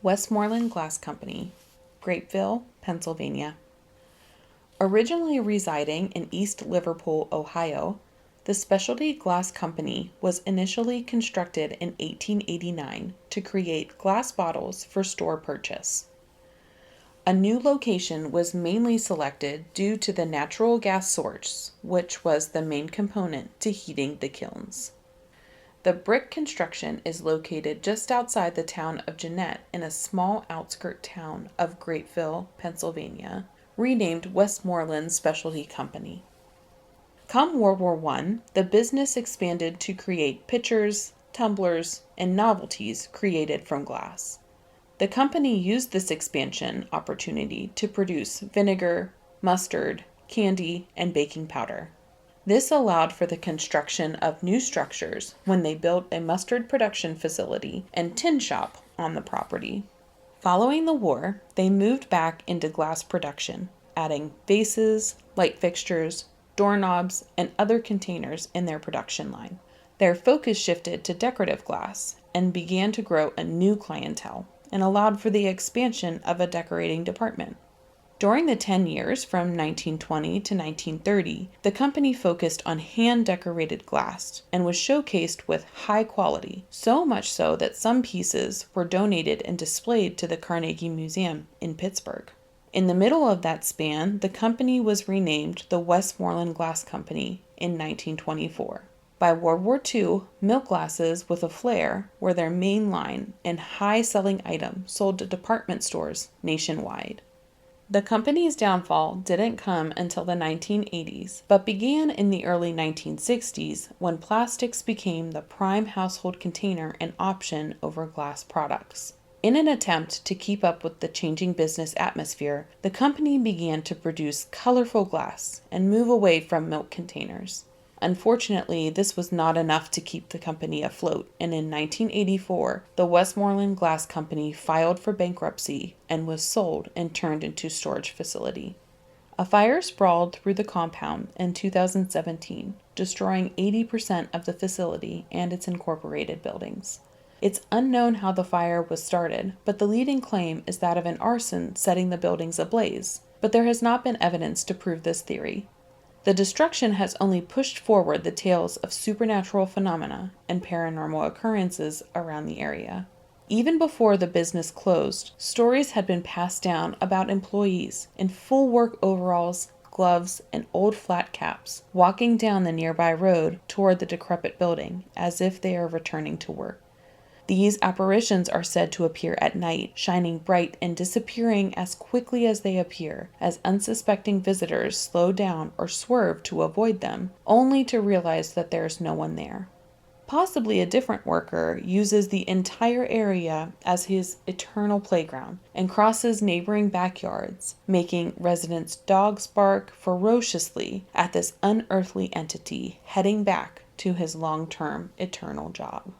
Westmoreland Glass Company, Grapeville, Pennsylvania. Originally residing in East Liverpool, Ohio, the Specialty Glass Company was initially constructed in 1889 to create glass bottles for store purchase. A new location was mainly selected due to the natural gas source, which was the main component to heating the kilns. The brick construction is located just outside the town of Jeannette in a small outskirt town of Grapeville, Pennsylvania, renamed Westmoreland Specialty Company. Come World War I, the business expanded to create pitchers, tumblers, and novelties created from glass. The company used this expansion opportunity to produce vinegar, mustard, candy, and baking powder. This allowed for the construction of new structures when they built a mustard production facility and tin shop on the property. Following the war, they moved back into glass production, adding vases, light fixtures, doorknobs, and other containers in their production line. Their focus shifted to decorative glass and began to grow a new clientele and allowed for the expansion of a decorating department. During the 10 years from 1920 to 1930, the company focused on hand-decorated glass and was showcased with high quality, so much so that some pieces were donated and displayed to the Carnegie Museum in Pittsburgh. In the middle of that span, the company was renamed the Westmoreland Glass Company in 1924. By World War II, milk glasses with a flare were their main line and high-selling item sold to department stores nationwide. The company's downfall didn't come until the 1980s, but began in the early 1960s when plastics became the prime household container and option over glass products. In an attempt to keep up with the changing business atmosphere, the company began to produce colorful glass and move away from milk containers. Unfortunately, this was not enough to keep the company afloat, and in 1984, the Westmoreland Glass Company filed for bankruptcy and was sold and turned into a storage facility. A fire sprawled through the compound in 2017, destroying 80% of the facility and its incorporated buildings. It's unknown how the fire was started, but the leading claim is that of an arson setting the buildings ablaze, but there has not been evidence to prove this theory. The destruction has only pushed forward the tales of supernatural phenomena and paranormal occurrences around the area. Even before the business closed, stories had been passed down about employees in full work overalls, gloves, and old flat caps walking down the nearby road toward the decrepit building as if they are returning to work. These apparitions are said to appear at night, shining bright and disappearing as quickly as they appear, as unsuspecting visitors slow down or swerve to avoid them, only to realize that there is no one there. Possibly a different worker uses the entire area as his eternal playground and crosses neighboring backyards, making residents' dogs bark ferociously at this unearthly entity heading back to his long-term eternal job.